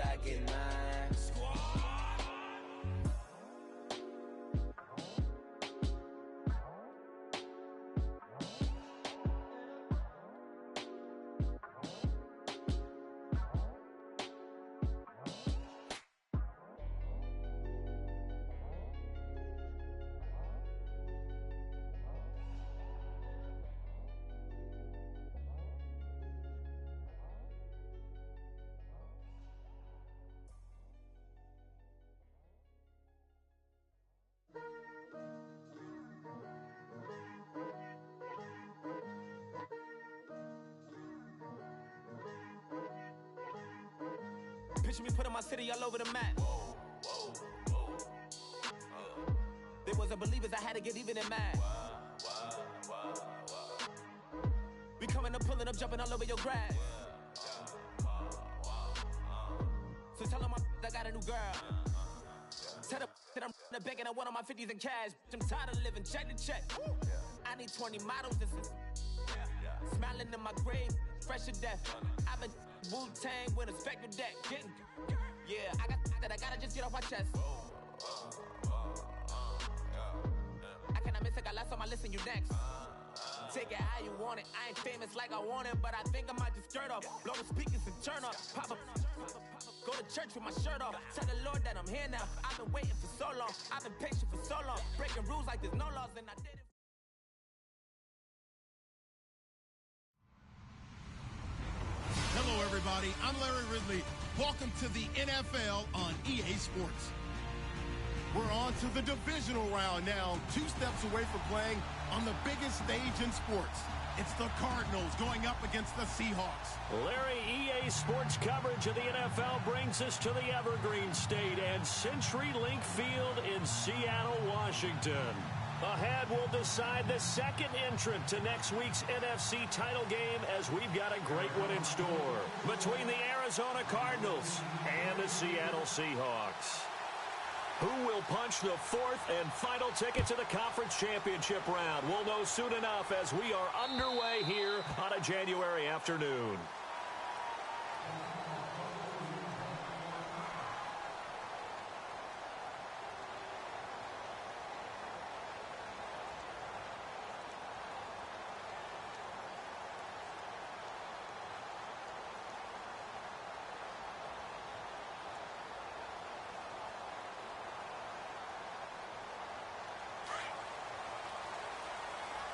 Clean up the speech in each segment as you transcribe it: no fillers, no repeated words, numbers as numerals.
I get mine. Picture me putting my city all over the map. They wasn't believers, I had to get even and mad. We coming up, pulling up, jumping all over your grass. So tell them I got a new girl. Tell them that I'm in the bank and I want on my 50s in cash. I'm tired of living check to check. I need 20 models, this is smiling in my grave, fresh to death. I've been Wu-Tang with a spectral deck. Yeah, I gotta just get off my chest. I cannot miss it, got last on my list and you next. Take it how you want it. I ain't famous like I want it, but I think I might just skirt off. Blow the speakers and turn up. Pop up. Go to church with my shirt off. Tell the Lord that I'm here now. I've been waiting for so long. I've been patient for so long. Breaking rules like there's no laws, and I did it. Hello, everybody. I'm Larry Ridley. Welcome to the NFL on EA Sports. We're on to the divisional round now, 2 steps away from playing on the biggest stage in sports. It's the Cardinals going up against the Seahawks. Larry, EA Sports coverage of the NFL brings us to the Evergreen State and CenturyLink Field in Seattle, Washington. Ahead, we'll decide the second entrant to next week's NFC title game as we've got a great one in store between the Arizona Cardinals and the Seattle Seahawks. Who will punch the fourth and final ticket to the conference championship round? We'll know soon enough as we are underway here on a January afternoon.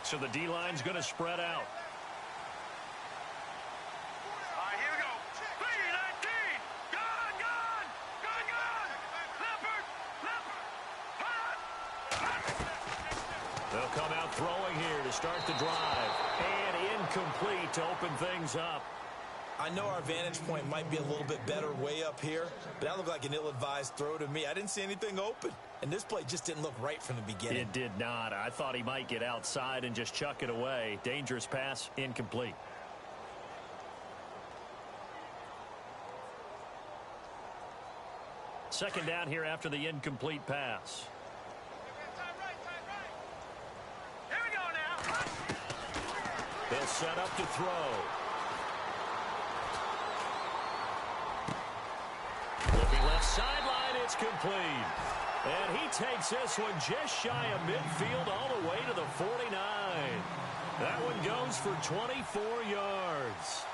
So the D-line's going to spread out. All right, here we go. 3-19. Gone. Leopard. They'll come out throwing here to start the drive. And incomplete to open things up. I know our vantage point might be a little bit better way up here, but that looked like an ill-advised throw to me. I didn't see anything open, and this play just didn't look right from the beginning. It did not. I thought he might get outside and just chuck it away. Dangerous pass, incomplete. Second down here after the incomplete pass. Here we go now. They'll set up to throw. Left sideline, it's complete. And he takes this one just shy of midfield all the way to the 49. That one goes for 24 yards.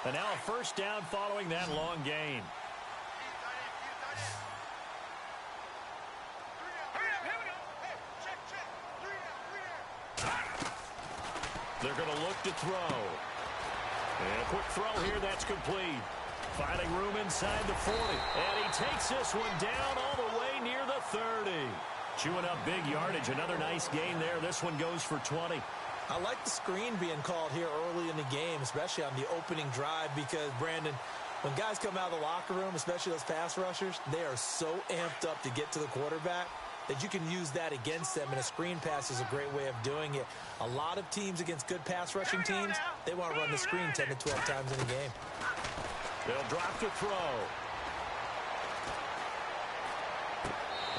And now a first down following that long gain. They're going to look to throw. And a quick throw here, that's complete. Finding room inside the 40. And he takes this one down all the way near the 30. Chewing up big yardage. Another nice gain there. This one goes for 20. I like the screen being called here early in the game, especially on the opening drive, because, Brandon, when guys come out of the locker room, especially those pass rushers, they are so amped up to get to the quarterback that you can use that against them, and a screen pass is a great way of doing it. A lot of teams against good pass rushing teams, they want to run the screen 10 to 12 times in a game. They'll drop to throw.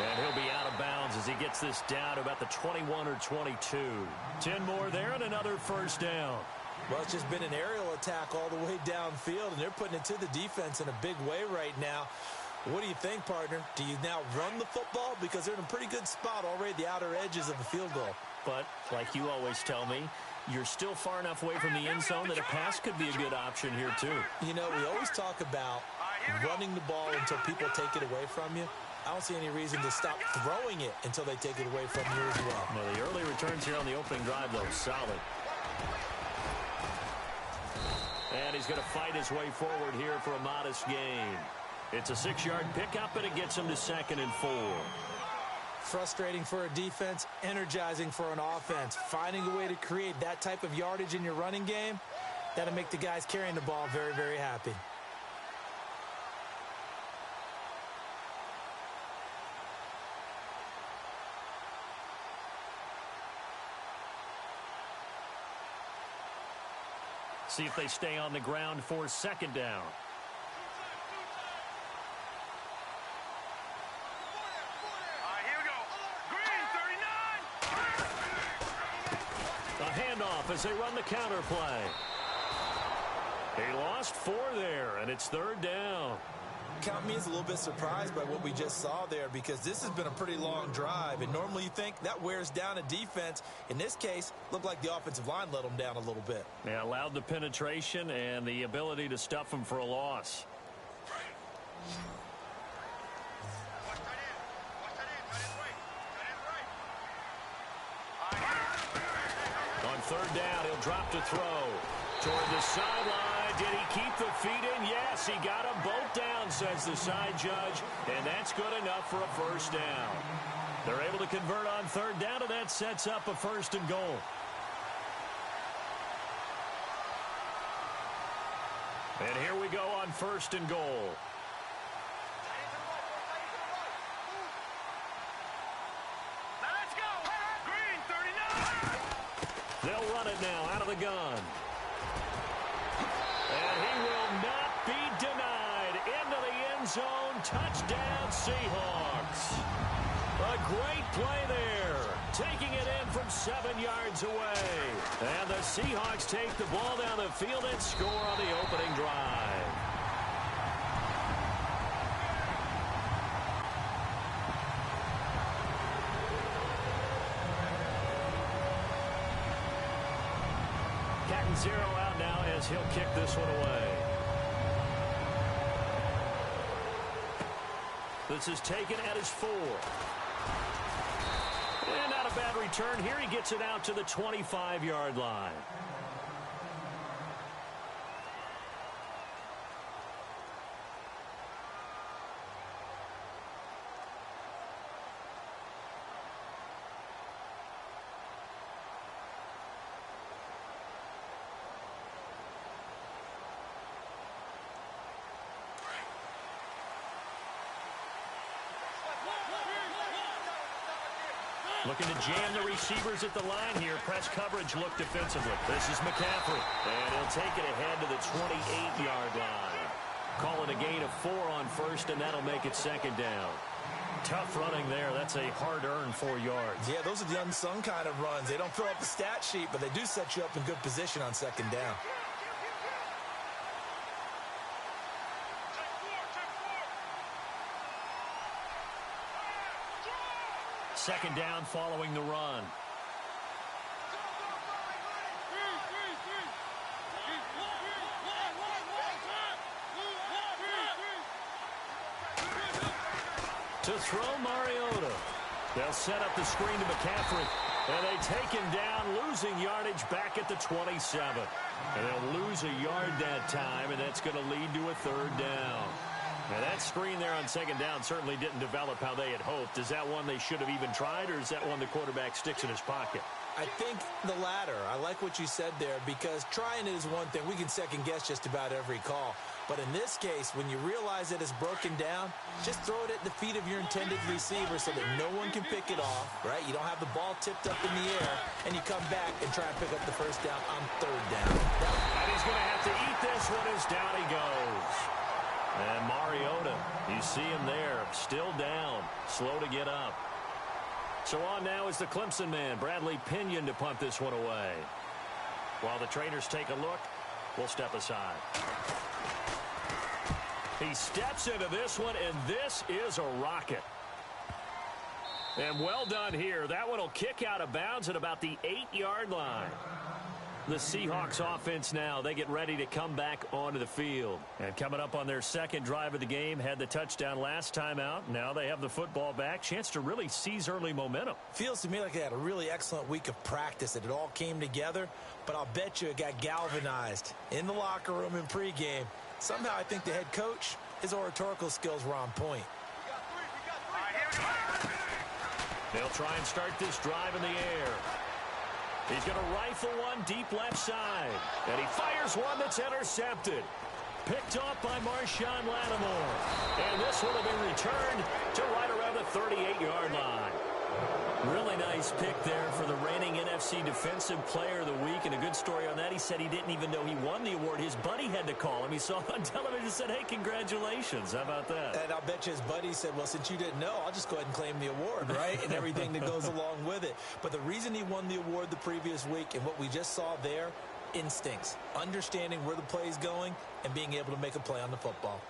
And he'll be out of bounds as as he gets this down to about the 21 or 22. 10 more there and another first down. Well, it's just been an aerial attack all the way downfield, and they're putting it to the defense in a big way right now. What do you think, partner? Do you now run the football? Because they're in a pretty good spot already at the outer edges of the field goal. But, like you always tell me, you're still far enough away from the end zone that a pass could be a good option here, too. You know, we always talk about running the ball until people take it away from you. I don't see any reason to stop throwing it until they take it away from you as well. Well, the early returns here on the opening drive, though, solid. And he's going to fight his way forward here for a modest gain. It's a 6-yard pickup, and it gets him to 2nd and 4. Frustrating for a defense, energizing for an offense. Finding a way to create that type of yardage in your running game, that'll make the guys carrying the ball very, very happy. See if they stay on the ground for 2nd down. Here we go. Green, 39. A handoff as they run the counter play. He lost 4 there, and it's 3rd down. Count me as a little bit surprised by what we just saw there, because this has been a pretty long drive, and normally you think that wears down a defense. In this case, looked like the offensive line let them down a little bit. Yeah, allowed the penetration and the ability to stuff them for a loss. On 3rd down, he'll drop to throw. Toward the sideline. Did he keep the feet in? Yes, he got them both down, says the side judge, and that's good enough for a 1st down. They're able to convert on 3rd down, and that sets up a 1st and goal. And here we go on 1st and goal. Now let's go. Green, 39. They'll run it now out of the gun. And he will not be denied. Into the end zone. Touchdown, Seahawks. A great play there. Taking it in from 7 yards away. And the Seahawks take the ball down the field and score on the opening drive. Cat and 0 out now as he'll kick this one away. This is taken at his 4. And not a bad return here. He gets it out to the 25-yard line. Looking to jam the receivers at the line here. Press coverage look defensively. This is McCaffrey. And he'll take it ahead to the 28-yard line. Calling a gain of 4 on 1st, and that'll make it 2nd down. Tough running there. That's a hard-earned 4 yards. Yeah, those are the unsung kind of runs. They don't fill up the stat sheet, but they do set you up in good position on 2nd down. Second down following the run. To throw Mariota. They'll set up the screen to McCaffrey. And they take him down, losing yardage back at the 27. And they'll lose a yard that time, and that's going to lead to a 3rd down. Now, that screen there on 2nd down certainly didn't develop how they had hoped. Is that one they should have even tried, or is that one the quarterback sticks in his pocket? I think the latter. I like what you said there, because trying it is one thing. We can second-guess just about every call. But in this case, when you realize that it's broken down, just throw it at the feet of your intended receiver so that no one can pick it off, right? You don't have the ball tipped up in the air, and you come back and try and pick up the 1st down on 3rd down. And he's going to have to eat this one as down he goes. And Mariota, you see him there, still down, slow to get up. So on now is the Clemson man, Bradley Pinion, to punt this one away. While the trainers take a look, we'll step aside. He steps into this one, and this is a rocket. And well done here. That one will kick out of bounds at about the 8-yard line. The Seahawks offense now, they get ready to come back onto the field. And coming up on their second drive of the game, had the touchdown last time out. Now they have the football back. Chance to really seize early momentum. Feels to me like they had a really excellent week of practice. It all came together, but I'll bet you it got galvanized in the locker room in pregame. Somehow I think the head coach, his oratorical skills were on point. They'll try and start this drive in the air. He's going to rifle one deep left side. And he fires one that's intercepted. Picked off by Marshawn Lattimore. And this one will be returned to right around the 38-yard line. Really nice pick there for the reigning NFC Defensive Player of the Week. And a good story on that. He said he didn't even know he won the award. His buddy had to call him. He saw him on television and said, hey, congratulations. How about that? And I'll bet you his buddy said, well, since you didn't know, I'll just go ahead and claim the award, right? And everything that goes along with it. But the reason he won the award the previous week and what we just saw there, instincts, understanding where the play is going and being able to make a play on the football.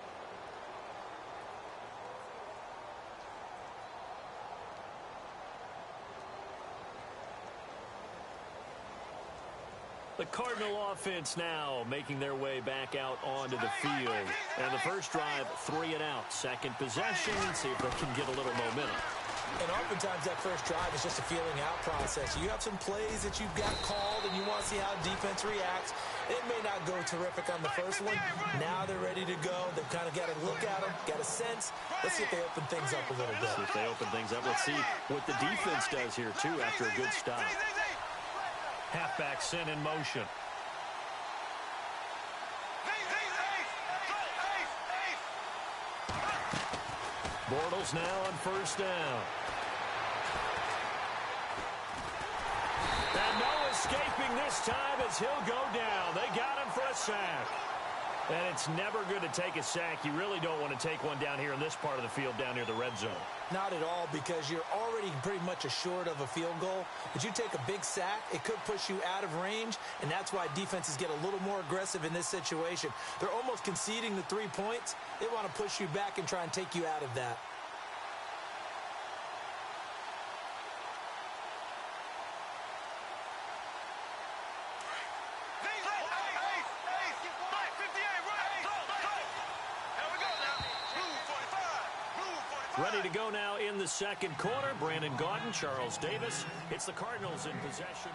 The Cardinal offense now making their way back out onto the field. And the first drive, 3 and out. Second possession, see if they can get a little momentum. And oftentimes that first drive is just a feeling out process. You have some plays that you've got called and you want to see how defense reacts. It may not go terrific on the first one. Now they're ready to go. They've kind of got to look at them, got a sense. Let's see if they open things up a little bit. See if they open things up. Let's see what the defense does here, too, after a good stop. Halfback sent in motion. Bortles now on first down. And no escaping this time as he'll go down. They got him for a sack. And it's never good to take a sack. You really don't want to take one down here in this part of the field down near the red zone. Not at all, because you're already pretty much assured of a field goal. But you take a big sack, it could push you out of range, and that's why defenses get a little more aggressive in this situation. They're almost conceding the 3 points. They want to push you back and try and take you out of that. Ready to go now in the second quarter. Brandon Gaudin, Charles Davis. It's the Cardinals in possession.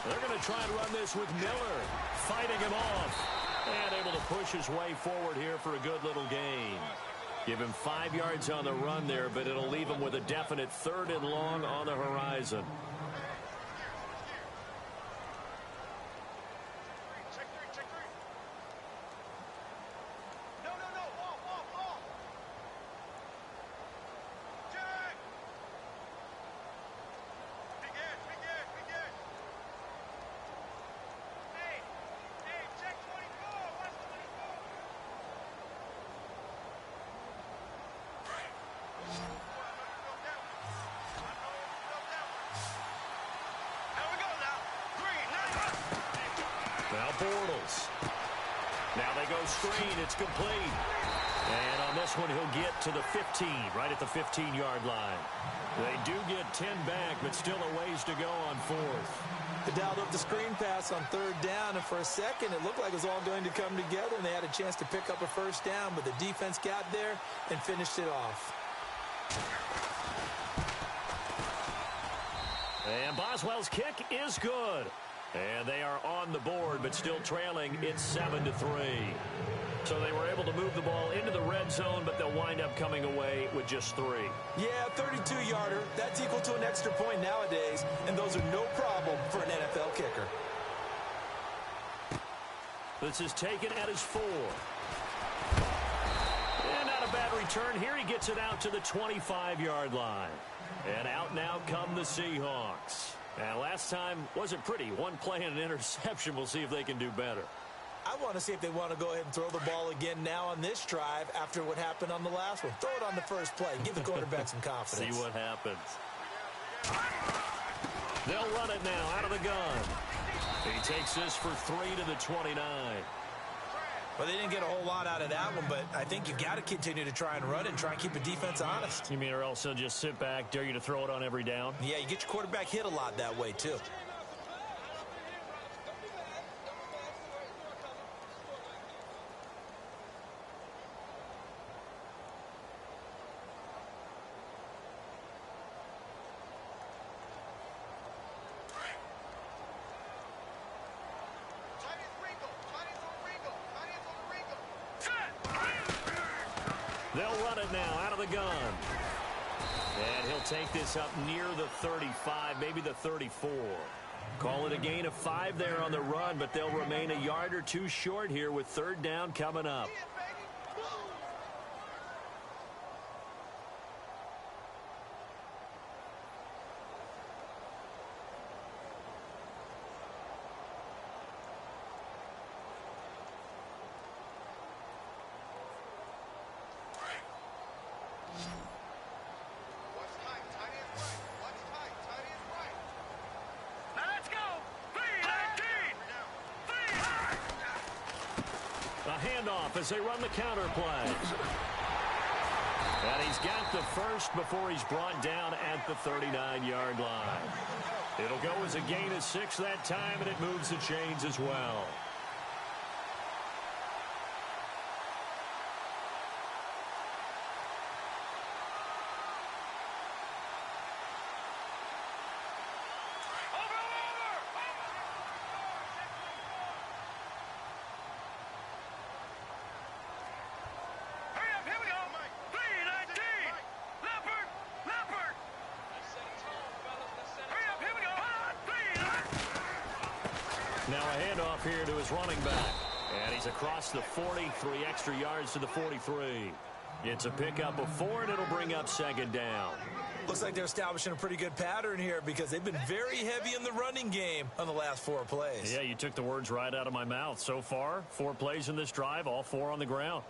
They're going to try and run this with Miller, fighting him off, and able to push his way forward here for a good little gain. Give him 5 yards on the run there, but it'll leave him with a definite 3rd and long on the horizon. Bortles. Now they go screen. It's complete. And on this one, he'll get to the 15, right at the 15-yard line. They do get 10 back, but still a ways to go on 4th. They dialed up the screen pass on 3rd down, and for a second, it looked like it was all going to come together, and they had a chance to pick up a first down, but the defense got there and finished it off. And Boswell's kick is good. And they are on the board, but still trailing. It's 7-3. So they were able to move the ball into the red zone, but they'll wind up coming away with just 3. Yeah, 32-yarder. That's equal to an extra point nowadays, and those are no problem for an NFL kicker. This is taken at his 4. And not a bad return here. He gets it out to the 25-yard line. And out now come the Seahawks. And last time wasn't pretty. One play and an interception. We'll see if they can do better. I want to see if they want to go ahead and throw the ball again now on this drive after what happened on the last one. Throw it on the first play. Give the quarterback some confidence. See what happens. They'll run it now out of the gun. He takes this for 3 to the 29. Well, they didn't get a whole lot out of that one, but I think you've got to continue to try and run it and try and keep the defense honest. You mean or else they'll just sit back, dare you to throw it on every down? Yeah, you get your quarterback hit a lot that way, too. They'll run it now out of the gun. And he'll take this up near the 35, maybe the 34. Call it a gain of 5 there on the run, but they'll remain a yard or two short here with third down coming up. Handoff as they run the counter play. And he's got the first before he's brought down at the 39-yard line. It'll go as a gain of 6 that time, and it moves the chains as well. Now a handoff here to his running back. And he's across the 40, 3 extra yards to the 43. It's a pickup of 4, and it'll bring up second down. Looks like they're establishing a pretty good pattern here because they've been very heavy in the running game on the last 4 plays. Yeah, you took the words right out of my mouth. So far, 4 plays in this drive, all 4 on the ground.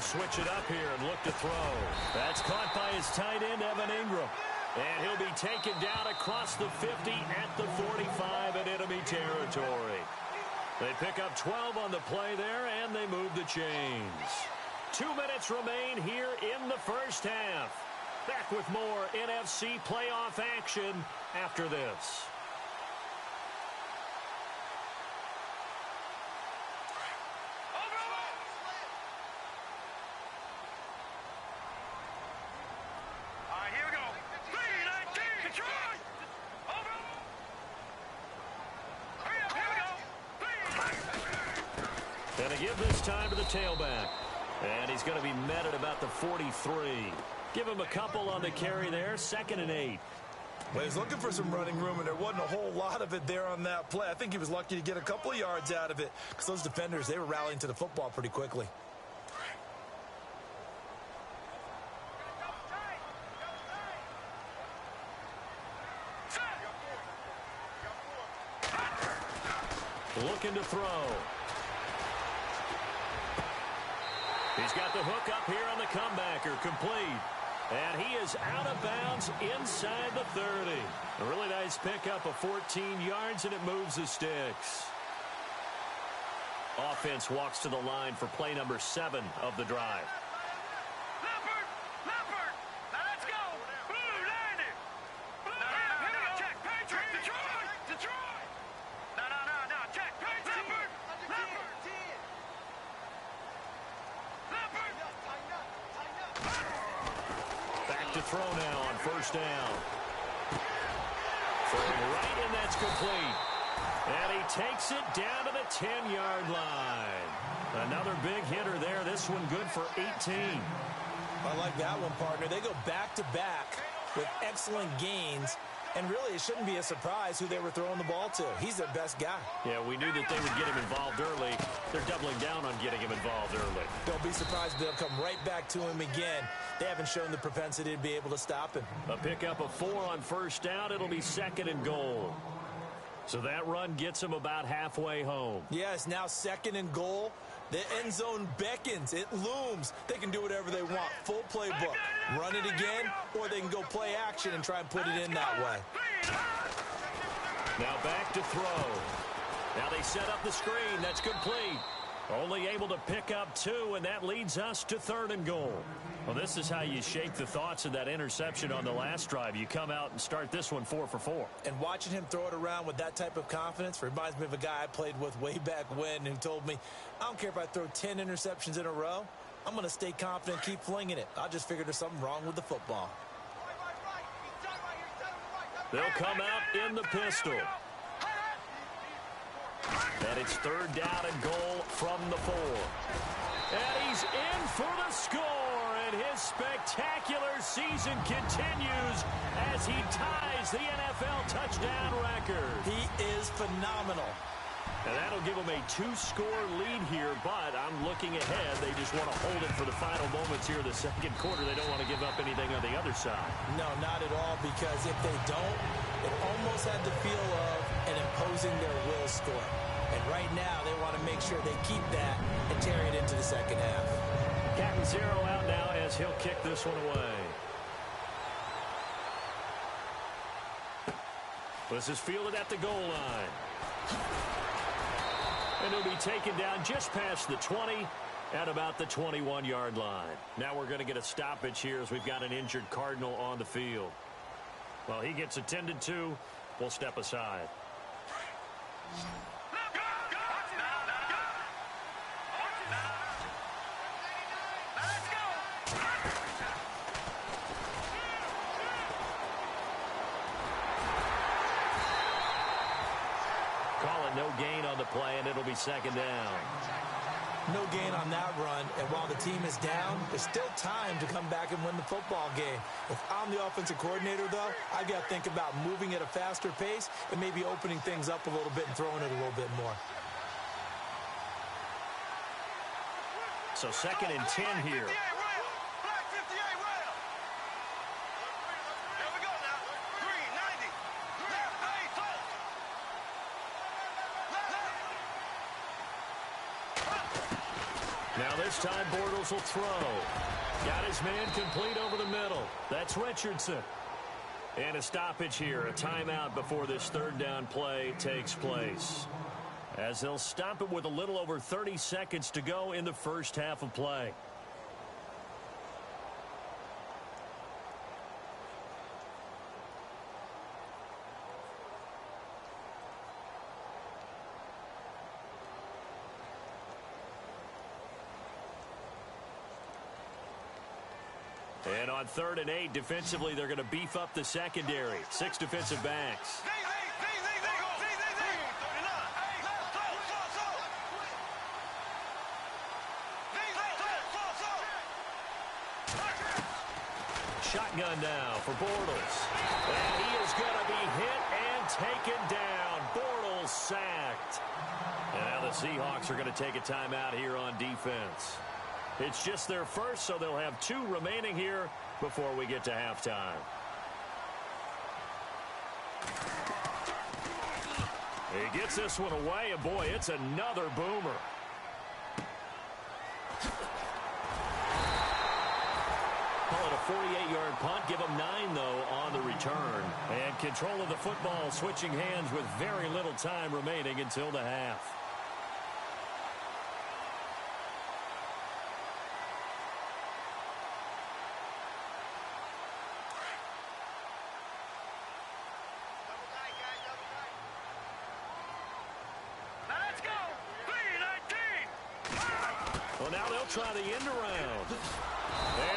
Switch it up here and look to throw. That's caught by his tight end, Evan Ingram. And he'll be taken down across the 50 at the 45 in enemy territory. They pick up 12 on the play there, and they move the chains. 2 minutes remain here in the first half. Back with more NFC playoff action after this. And a give this time to the tailback. And he's going to be met at about the 43. Give him a couple on the carry there. 2nd and 8. Well, he's looking for some running room, and there wasn't a whole lot of it there on that play. I think he was lucky to get a couple of yards out of it because those defenders, they were rallying to the football pretty quickly. Looking to throw. He's got the hook up here on the comebacker, complete. And he is out of bounds inside the 30. A really nice pickup of 14 yards, and it moves the sticks. Offense walks to the line for play number 7 of the drive. To throw now on first down. Throwing right, and that's complete. And he takes it down to the 10-yard line. Another big hitter there. This one good for 18. I like that one, partner. They go back-to-back with excellent gains. And really, it shouldn't be a surprise who they were throwing the ball to. He's their best guy. Yeah, we knew that they would get him involved early. They're doubling down on getting him involved early. Don't be surprised if they'll come right back to him again. They haven't shown the propensity to be able to stop him. A pickup of 4 on first down. It'll be 2nd and goal. So that run gets him about halfway home. Yes, now 2nd and goal. The end zone beckons. It looms. They can do whatever they want. Full playbook. Run it again, or they can go play action and try and put it in that way. Now back to throw. Now they set up the screen. That's complete. Only able to pick up 2, and that leads us to 3rd and goal. Well, this is how you shake the thoughts of that interception on the last drive. You come out and start this one 4 for 4. And watching him throw it around with that type of confidence reminds me of a guy I played with way back when who told me, I don't care if I throw 10 interceptions in a row. I'm going to stay confident and keep flinging it. I just figured there's something wrong with the football. They'll come out in the pistol. And it's 3rd down and goal from the 4. And he's in for the score. And his spectacular season continues as he ties the NFL touchdown record. He is phenomenal. And that'll give them a 2-score lead here, but I'm looking ahead. They just want to hold it for the final moments here in the 2nd quarter. They don't want to give up anything on the other side. No, not at all, because if they don't, it almost had the feel of an imposing their will score. And right now, they want to make sure they keep that and carry it into the 2nd half. Catanzaro out now as he'll kick this one away. This is fielded at the goal line. And he'll be taken down just past the 20 at about the 21-yard line. Now we're going to get a stoppage here as we've got an injured Cardinal on the field. Well, he gets attended to. We'll step aside. No gain on the play, and it'll be 2nd down. No gain on that run, and while the team is down, there's still time to come back and win the football game. If I'm the offensive coordinator, though, I've got to think about moving at a faster pace and maybe opening things up a little bit and throwing it a little bit more. So 2nd and 10 here. Now this time Bortles will throw. Got his man complete over the middle. That's Richardson. And a stoppage here, a timeout before this 3rd down play takes place. As they'll stop it with a little over 30 seconds to go in the first half of play. And on 3rd and 8, defensively, they're going to beef up the secondary. 6 defensive backs. Shotgun now for Bortles. And he is going to be hit and taken down. Bortles sacked. And now the Seahawks are going to take a timeout here on defense. It's just their first, so they'll have 2 remaining here before we get to halftime. He gets this one away, and boy, it's another boomer. Call it a 48-yard punt. Give them 9, though, on the return. And control of the football switching hands with very little time remaining until the half. Try the end around.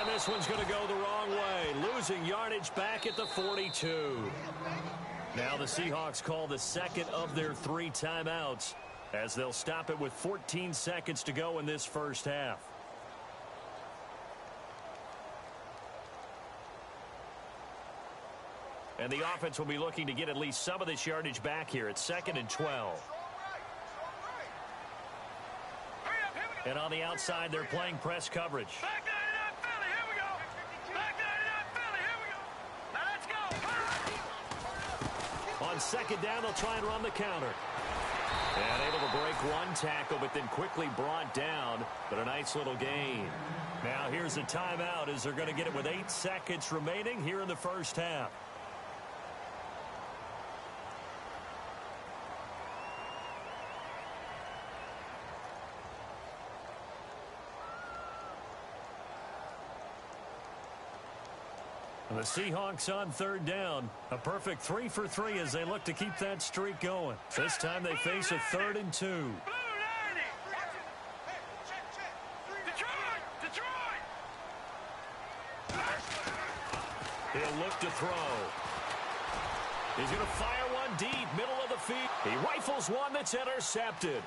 And this one's going to go the wrong way. Losing yardage back at the 42. Now the Seahawks call the second of their 3 timeouts as they'll stop it with 14 seconds to go in this first half. And the offense will be looking to get at least some of this yardage back here at 2nd and 12. And on the outside, they're playing press coverage. Back 99 Philly, here we go. Back 99 Philly, here we go. Now let's go. On 2nd down, they'll try and run the counter. And able to break one tackle, but then quickly brought down. But a nice little gain. Now here's a timeout as they're going to get it with 8 seconds remaining here in the first half. The Seahawks on 3rd down. A perfect 3 for 3 as they look to keep that streak going. This time they face a 3rd and 2. Blue 90. Detroit. He'll look to throw. He's going to fire one deep, middle of the field. He rifles one that's intercepted.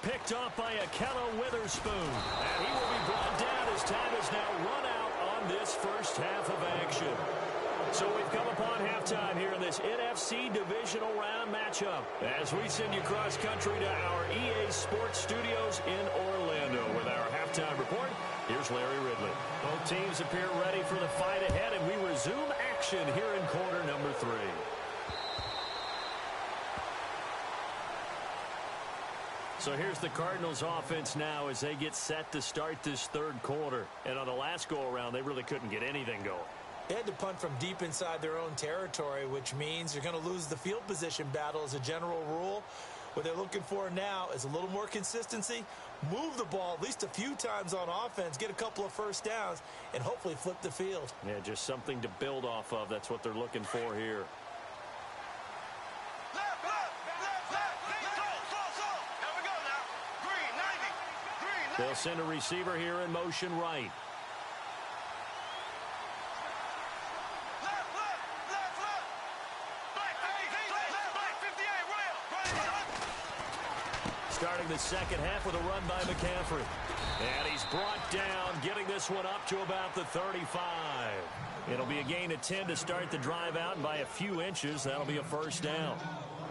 Picked off by Akello Witherspoon. And he will be brought down as time is now run out on this first half of action. So we've come upon halftime here in this NFC divisional round matchup as we send you cross country to our EA Sports Studios in Orlando with our halftime report. Here's Larry Ridley. Both teams appear ready for the fight ahead, and we resume action here in quarter number 3. So here's the Cardinals offense now as they get set to start this 3rd quarter. And on the last go-around, they really couldn't get anything going. They had to punt from deep inside their own territory, which means you're going to lose the field position battle as a general rule. What they're looking for now is a little more consistency, move the ball at least a few times on offense, get a couple of first downs, and hopefully flip the field. Yeah, just something to build off of. That's what they're looking for here. They'll send a receiver here in motion right. Starting the second half with a run by McCaffrey. And he's brought down, getting this one up to about the 35. It'll be a gain of 10 to start the drive out, and by a few inches, that'll be a first down.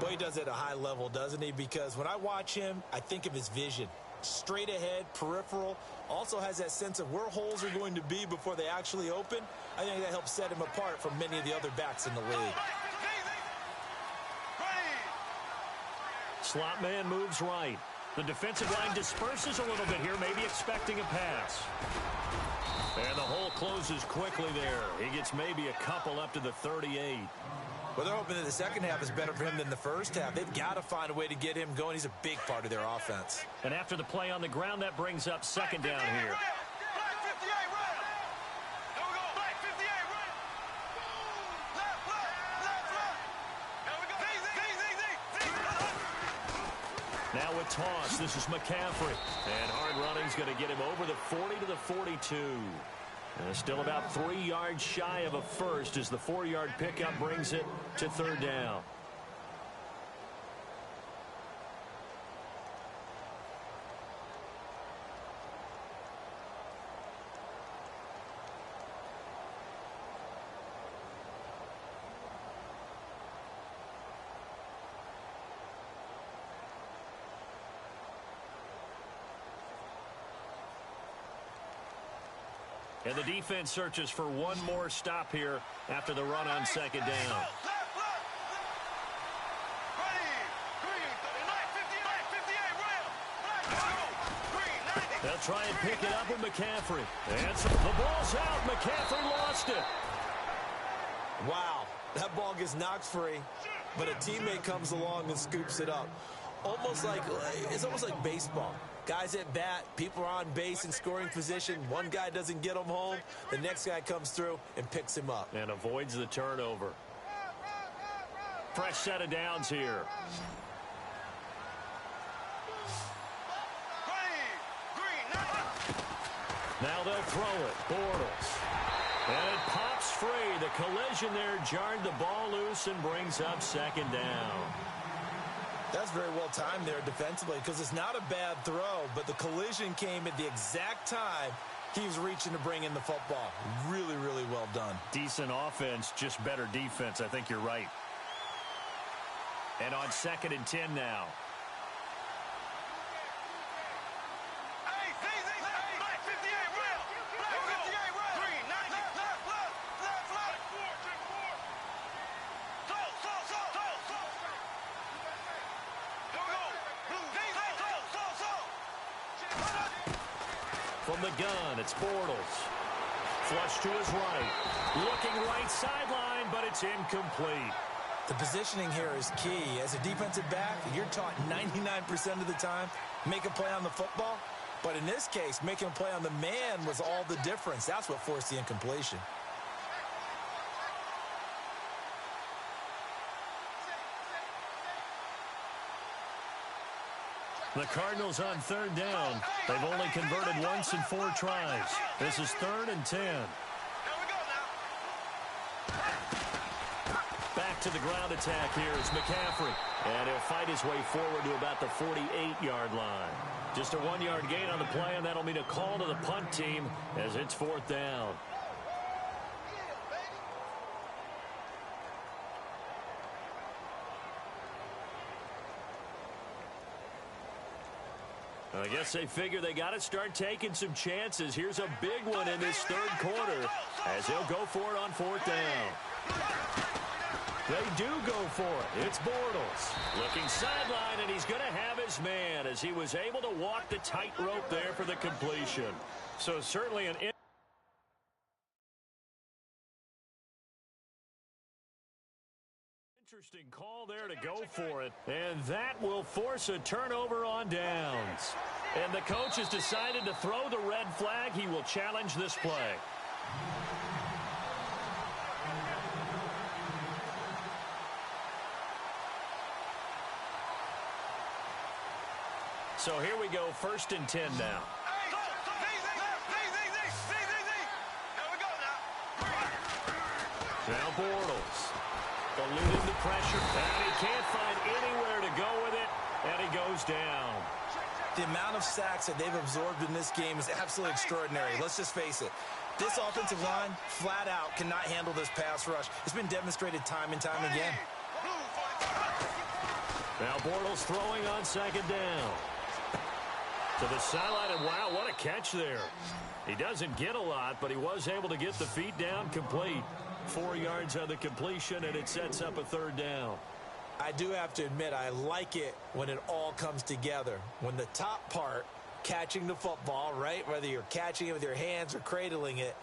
Boy, he does it at a high level, doesn't he? Because when I watch him, I think of his vision. Straight ahead, peripheral, also has that sense of where holes are going to be before they actually open. I think that helps set him apart from many of the other backs in the league. Slot man moves right. The defensive line disperses a little bit here, maybe expecting a pass. And the hole closes quickly there. He gets maybe a couple up to the 38. Well, they're hoping that the second half is better for him than the first half. They've got to find a way to get him going. He's a big part of their offense. And after the play on the ground, that brings up 2nd down here. Now with toss, this is McCaffrey. And hard running's going to get him over the 40 to the 42. And still about 3 yards shy of a first as the 4-yard pickup brings it to 3rd down. And the defense searches for one more stop here after the run on 2nd down. They'll try and pick it up with McCaffrey. And the ball's out. McCaffrey lost it. Wow, that ball gets knocked free, but a teammate comes along and scoops it up. It's almost like baseball. Guys at bat, people are on base in scoring position. One guy doesn't get him home. The next guy comes through and picks him up. And avoids the turnover. Fresh set of downs here. Now they'll throw it. Bortles. And it pops free. The collision there jarred the ball loose and brings up second down. That's very well timed there defensively because it's not a bad throw, but the collision came at the exact time he was reaching to bring in the football. Really, really well done. Decent offense, just better defense. I think you're right. And on 2nd and 10 now. From the gun, it's Bortles. Flush to his right. Looking right sideline, but it's incomplete. The positioning here is key. As a defensive back, you're taught 99% of the time, make a play on the football. But in this case, making a play on the man was all the difference. That's what forced the incompletion. The Cardinals on 3rd down. They've only converted once in 4 tries. This is 3rd and 10. Back to the ground attack here is McCaffrey. And he'll fight his way forward to about the 48-yard line. Just a 1-yard gain on the play, and that'll mean a call to the punt team as it's 4th down. I guess they figure they got to start taking some chances. Here's a big one in this 3rd quarter as he'll go for it on 4th down. They do go for it. It's Bortles looking sideline, and he's going to have his man as he was able to walk the tightrope there for the completion. So certainly an interesting call there to go for it, and that will force a turnover on downs. And the coach has decided to throw the red flag. He will challenge this play. So here we go, 1st and 10 now. Now Bortles. Eluding the pressure, and he can't find anywhere to go with it, and he goes down. The amount of sacks that they've absorbed in this game is absolutely extraordinary. Let's just face it. This offensive line, flat out, cannot handle this pass rush. It's been demonstrated time and time again. Now Bortles throwing on 2nd down. To the sideline, and wow, what a catch there. He doesn't get a lot, but he was able to get the feet down complete. 4 yards on the completion, and it sets up a 3rd down. I do have to admit, I like it when it all comes together. When the top part, catching the football, right, whether you're catching it with your hands or cradling it,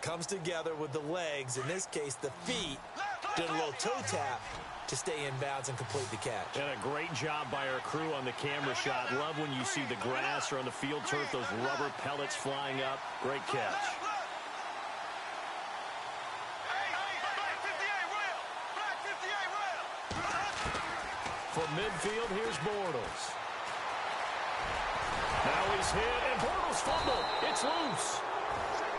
comes together with the legs, in this case the feet, doing a little toe tap to stay in bounds and complete the catch. And a great job by our crew on the camera shot. Love when you see the grass or on the field turf, those rubber pellets flying up. Great catch. From midfield, here's Bortles. Now he's hit, and Bortles fumble. It's loose.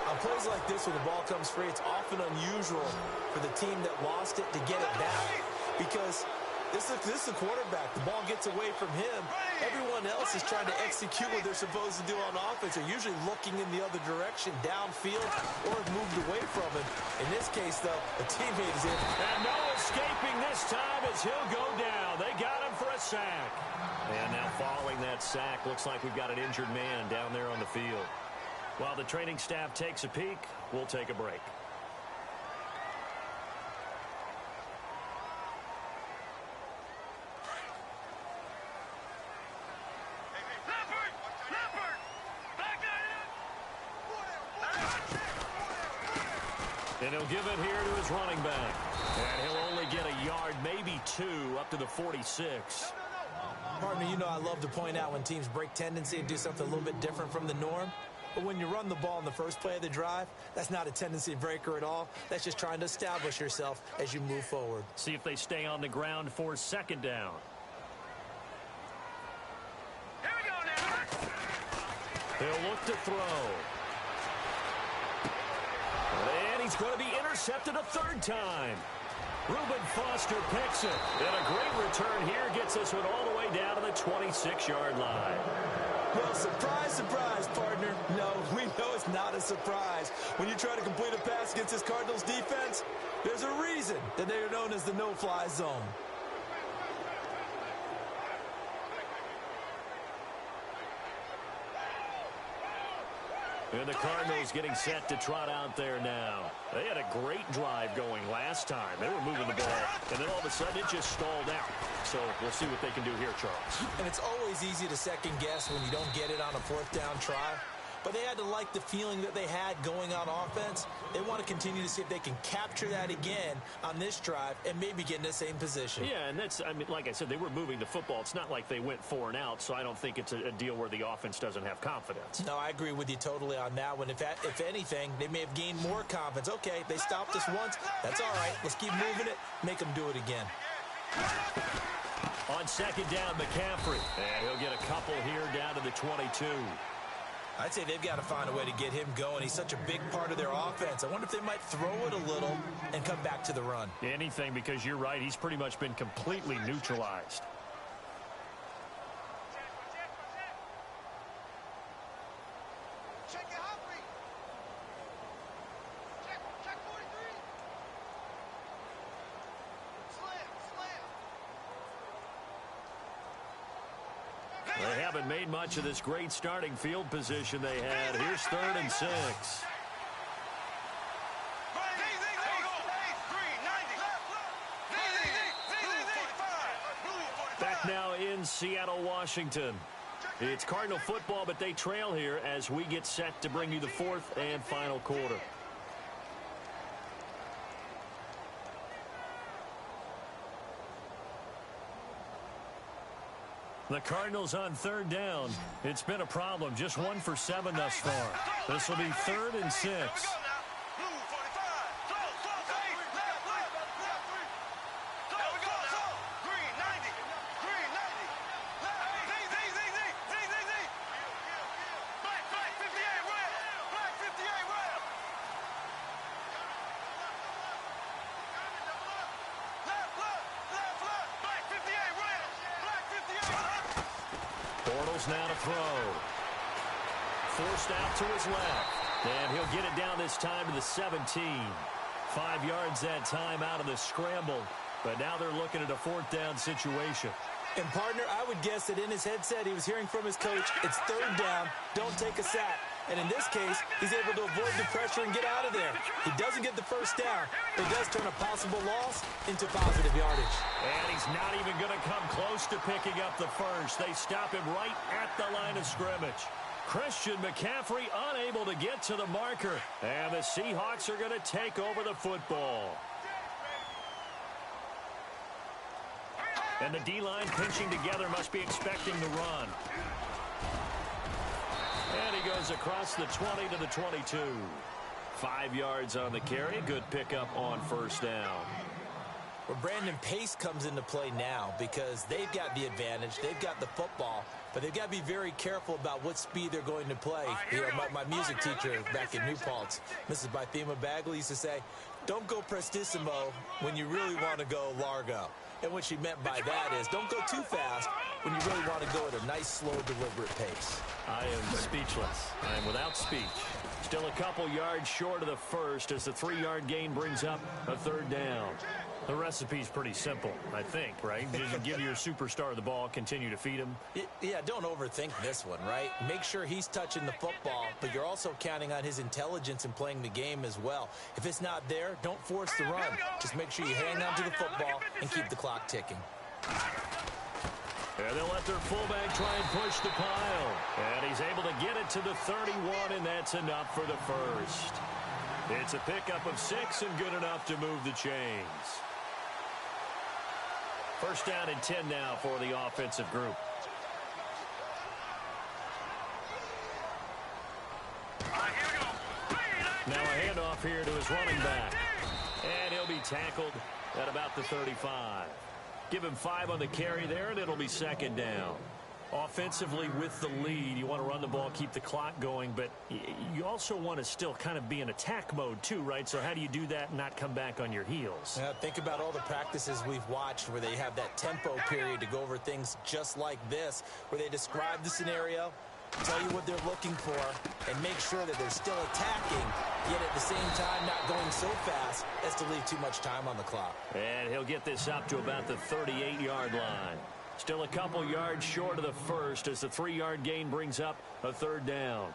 On plays like this where the ball comes free, it's often unusual for the team that lost it to get it back because this is the quarterback. The ball gets away from him. Everyone else is trying to execute what they're supposed to do on offense. They're usually looking in the other direction, downfield, or have moved away from him. In this case, though, a teammate is in. And no escaping this time as he'll go down. They got him for a sack. And now following that sack, looks like we've got an injured man down there on the field. While the training staff takes a peek, we'll take a break. And he'll give it here to his running back. And he'll only get a yard, maybe 2, up to the 46. Partner, you know I love to point out when teams break tendency and do something a little bit different from the norm. But when you run the ball in the first play of the drive, that's not a tendency breaker at all. That's just trying to establish yourself as you move forward. See if they stay on the ground for 2nd down. Here we go now. They'll look to throw. And he's going to be intercepted. intercepted a third time. Reuben Foster picks it. And a great return here gets this one all the way down to the 26-yard line. Well, surprise, surprise, partner. No, we know it's not a surprise. When you try to complete a pass against this Cardinals defense, there's a reason that they are known as the no-fly zone. And the Cardinals getting set to trot out there now. They had a great drive going last time. They were moving the ball, and then all of a sudden it just stalled out. So we'll see what they can do here, Charles. And it's always easy to second guess when you don't get it on a fourth down try. But they had to like the feeling that they had going on offense. They want to continue to see if they can capture that again on this drive and maybe get in the same position. Yeah, and that's, I mean, like I said, they were moving the football. It's not like they went 4 and out, so I don't think it's a deal where the offense doesn't have confidence. No, I agree with you totally on that one. If anything, they may have gained more confidence. Okay, they stopped us once. That's all right. Let's keep moving it. Make them do it again. On second down, McCaffrey. And he'll get a couple here down to the 22. I'd say they've got to find a way to get him going. He's such a big part of their offense. I wonder if they might throw it a little and come back to the run. Anything, because you're right. He's pretty much been completely neutralized. They haven't made much of this great starting field position they had. Here's 3rd and 6. Back now in Seattle, Washington. It's Cardinal football, but they trail here as we get set to bring you the 4th and final quarter. The Cardinals on 3rd down. It's been a problem. Just 1 for 7 thus far. This will be 3rd and 6. Now to throw. Forced out to his left. And he'll get it down this time to the 17. 5 yards that time out of the scramble. But now they're looking at a 4th down situation. And, partner, I would guess that in his headset he was hearing from his coach, it's 3rd down, don't take a sack. And in this case, he's able to avoid the pressure and get out of there. He doesn't get the 1st down. It does turn a possible loss into positive yardage. And he's not even going to come close to picking up the 1st. They stop him right at the line of scrimmage. Christian McCaffrey unable to get to the marker. And the Seahawks are going to take over the football. And the D-line pinching together, must be expecting the run. And he goes across the 20 to the 22. 5 yards on the carry. Good pickup on 1st down. Well, Brandon, pace comes into play now because they've got the advantage. They've got the football, but they've got to be very careful about what speed they're going to play. You know, my music teacher back in New Paltz, Mrs. Bythema Bagley, used to say, don't go prestissimo when you really want to go largo. And what she meant by that is don't go too fast when you really want to go at a nice, slow, deliberate pace. I am speechless. I am without speech. Still a couple yards short of the 1st as the 3-yard gain brings up a 3rd down. The recipe's pretty simple, I think, right? Just give your superstar the ball, continue to feed him. Yeah, don't overthink this one, right? Make sure he's touching the football, but you're also counting on his intelligence in playing the game as well. If it's not there, don't force the run. Just make sure you hang on to the football and keep the clock ticking. And they'll let their fullback try and push the pile. And he's able to get it to the 31, and that's enough for the 1st. It's a pickup of 6 and good enough to move the chains. 1st down and 10 now for the offensive group. Now a handoff here to his running back. And he'll be tackled at about the 35. Give him 5 on the carry there, and it'll be 2nd down. Offensively with the lead, you want to run the ball, keep the clock going, but you also want to still kind of be in attack mode too, right? So how do you do that and not come back on your heels? Think about all the practices we've watched where they have that tempo period to go over things just like this, where they describe the scenario, tell you what they're looking for, and make sure that they're still attacking, yet at the same time not going so fast as to leave too much time on the clock. And he'll get this up to about the 38-yard line. Still a couple yards short of the first as the 3-yard gain brings up a third down.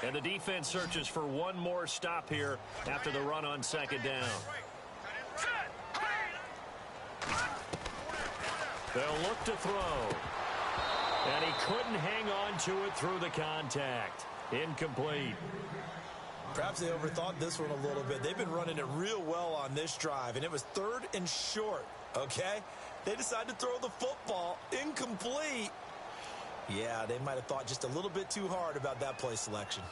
And the defense searches for one more stop here after the run on second down. They'll look to throw. And he couldn't hang on to it through the contact. Incomplete. Perhaps they overthought this one a little bit. They've been running it real well on this drive, and it was 3rd and short, okay? They decided to throw the football incomplete. Yeah, they might have thought just a little bit too hard about that play selection.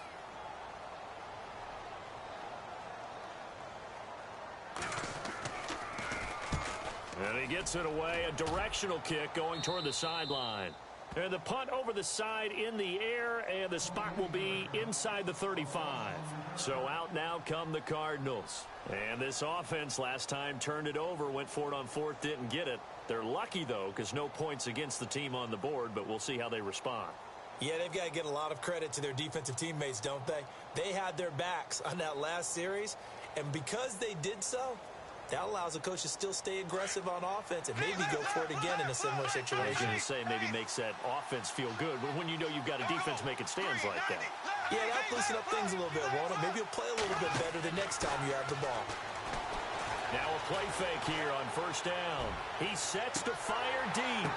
And he gets it away, a directional kick going toward the sideline. And the punt over the side in the air, and the spot will be inside the 35. So out now come the Cardinals. And this offense last time turned it over, went for it on 4th, didn't get it. They're lucky, though, because no points against the team on the board, but we'll see how they respond. Yeah, they've got to get a lot of credit to their defensive teammates, don't they? They had their backs on that last series, and because they did so, that allows the coach to still stay aggressive on offense and maybe go for it again in a similar situation. I was going to say maybe makes that offense feel good, but when you know you've got a defense making stands like that. Yeah, that'll loosen up things a little bit, won't it? Maybe you'll play a little bit better the next time you have the ball. Now a play fake here on 1st down. He sets to fire deep.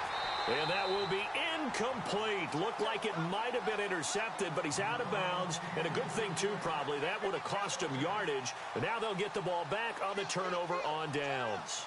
And that will be incomplete. Looked like it might have been intercepted, but he's out of bounds. And a good thing, too, probably. That would have cost him yardage. But now they'll get the ball back on the turnover on downs.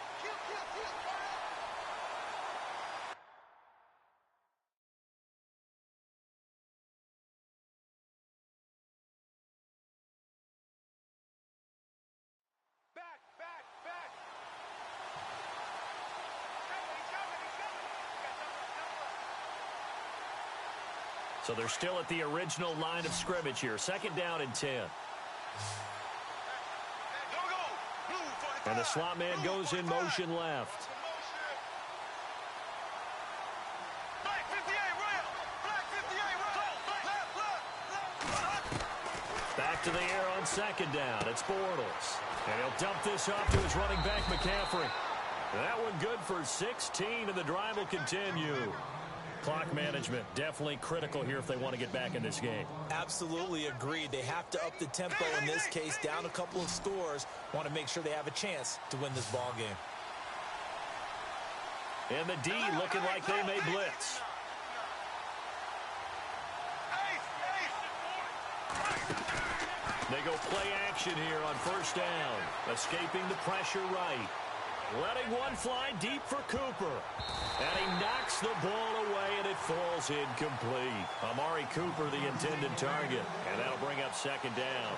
So they're still at the original line of scrimmage here. 2nd down and 10. And the slot man goes in motion left. Back to the air on 2nd down. It's Bortles. And he'll dump this off to his running back, McCaffrey. That one good for 16, and the drive will continue. Clock management definitely critical here if they want to get back in this game. Absolutely agreed. They have to up the tempo in this case, down a couple of scores. Want to make sure they have a chance to win this ball game. And the D looking like they may blitz. They go play action here on 1st down. Escaping the pressure right. Letting one fly deep for Cooper. And he knocks the ball away, and it falls incomplete. Amari Cooper, the intended target. And that'll bring up 2nd down.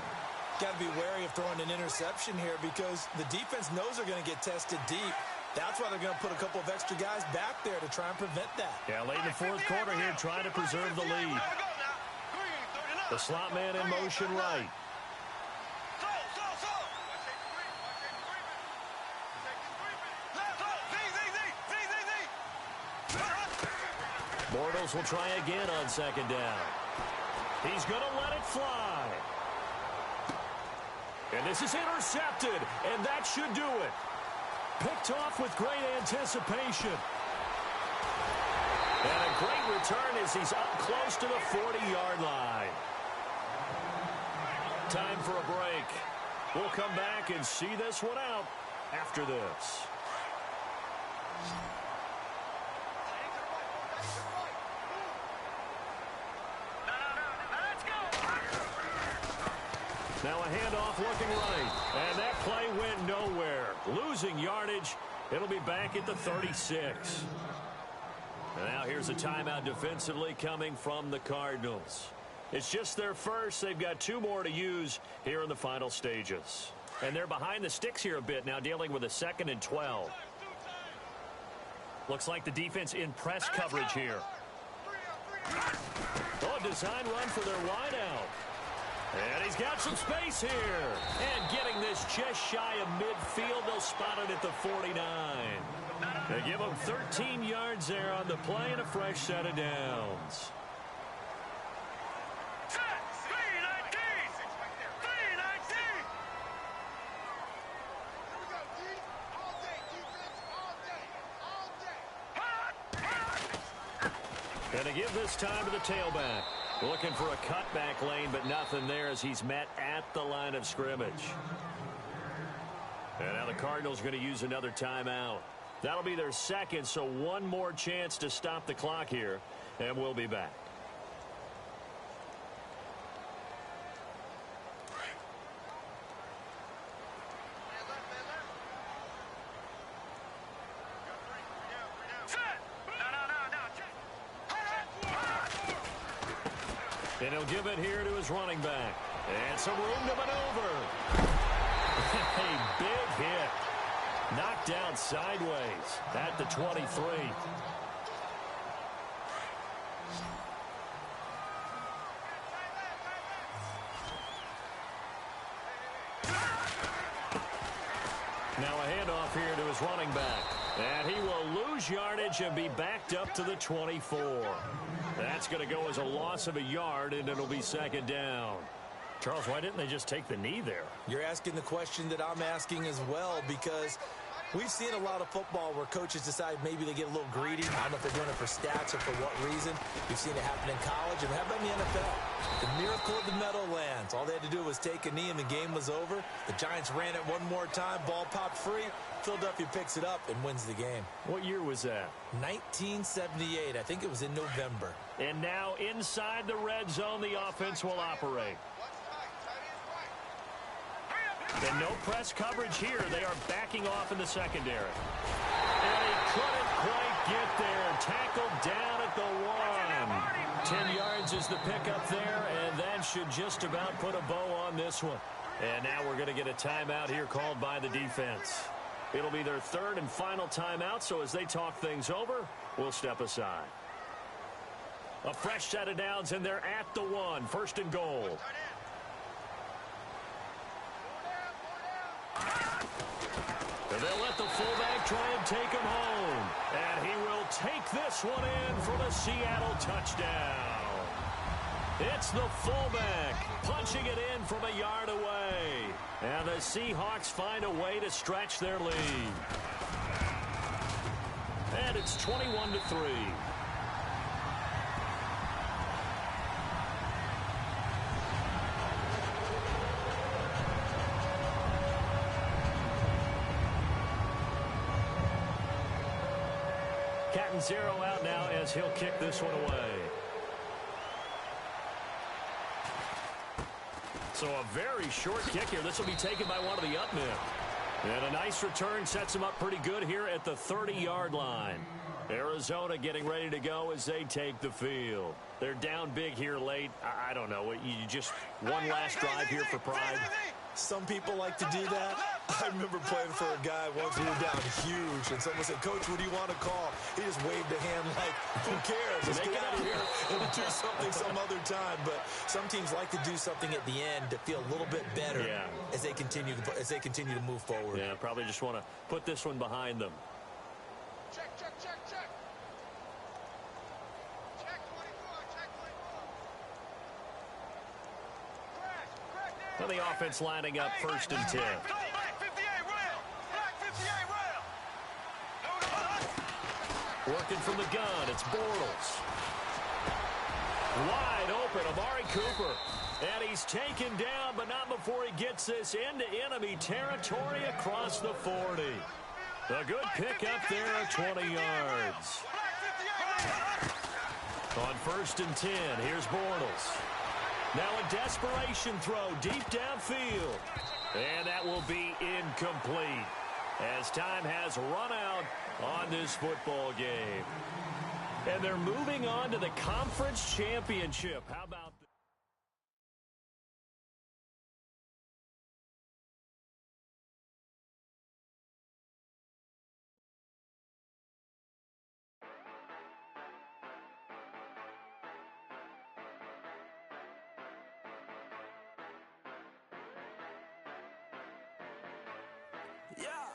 Got to be wary of throwing an interception here because the defense knows they're going to get tested deep. That's why they're going to put a couple of extra guys back there to try and prevent that. Yeah, late in the 4th quarter here, trying to preserve the lead. The slot man in motion right. Bortles will try again on 2nd down. He's going to let it fly. And this is intercepted, and that should do it. Picked off with great anticipation. And a great return as he's up close to the 40-yard line. Time for a break. We'll come back and see this one out after this. Now a handoff looking right. And that play went nowhere. Losing yardage. It'll be back at the 36. And now here's a timeout defensively coming from the Cardinals. It's just their first. They've got 2 more to use here in the final stages. And they're behind the sticks here a bit now, dealing with a 2nd and 12. Looks like the defense in press coverage here. Oh, a design run for their wideout. And he's got some space here. And getting this just shy of midfield, they'll spot it at the 49. They give him 13 yards there on the play and a fresh set of downs. And to give this time to the tailback. Looking for a cutback lane, but nothing there as he's met at the line of scrimmage. And now the Cardinals going to use another timeout. That'll be their 2nd, so 1 more chance to stop the clock here, and we'll be back. And he'll give it here to his running back. And some room to maneuver. A big hit. Knocked down sideways at the 23. Now a handoff here to his running back. And he will lose yardage and be backed up to the 24. That's going to go as a loss of a yard, and it'll be 2nd down. Charles, why didn't they just take the knee there? You're asking the question that I'm asking as well, because we've seen a lot of football where coaches decide maybe they get a little greedy. I don't know if they're doing it for stats or for what reason. We've seen it happen in college, and it happened in the NFL. The miracle of the Meadowlands. All they had to do was take a knee, and the game was over. The Giants ran it one more time. Ball popped free. Philadelphia picks it up and wins the game. What year was that? 1978. I think it was in November. And now inside the red zone, the offense will operate. And no press coverage here. They are backing off in the secondary. And he couldn't quite get there. Tackled down at the 1. 10 yards is the pickup there, and that should just about put a bow on this one. And now we're going to get a timeout here called by the defense. It'll be their 3rd and final timeout, so as they talk things over, we'll step aside. A fresh set of downs, and they're at the 1. 1st and goal. And they'll let the fullback try and take him home. And he will take this one in for the Seattle touchdown. It's the fullback punching it in from a yard away. And the Seahawks find a way to stretch their lead. And it's 21-3. Captain Zero out now as he'll kick this one away. So a very short kick here. This will be taken by one of the up men. And a nice return sets him up pretty good here at the 30-yard line. Arizona getting ready to go as they take the field. They're down big here late. I don't know. You just one last drive here for pride. Some people like to do that. I remember playing for a guy once. We were down huge, and someone said, "Coach, what do you want to call?" He just waved a hand like, "Who cares? Let's get out of here and do something some other time." But some teams like to do something at the end to feel a little bit better as they continue to move forward. Yeah, probably just want to put this one behind them. Check, check, check, check. Check 24, check 24. Well, the offense lining up 1st and 10. Working from the gun, it's Bortles. Wide open, Amari Cooper. And he's taken down, but not before he gets this into enemy territory across the 40. A good pickup there at 20 yards. On 1st and 10, here's Bortles. Now a desperation throw deep downfield. And that will be incomplete as time has run out on this football game. And they're moving on to the conference championship. How about Yeah.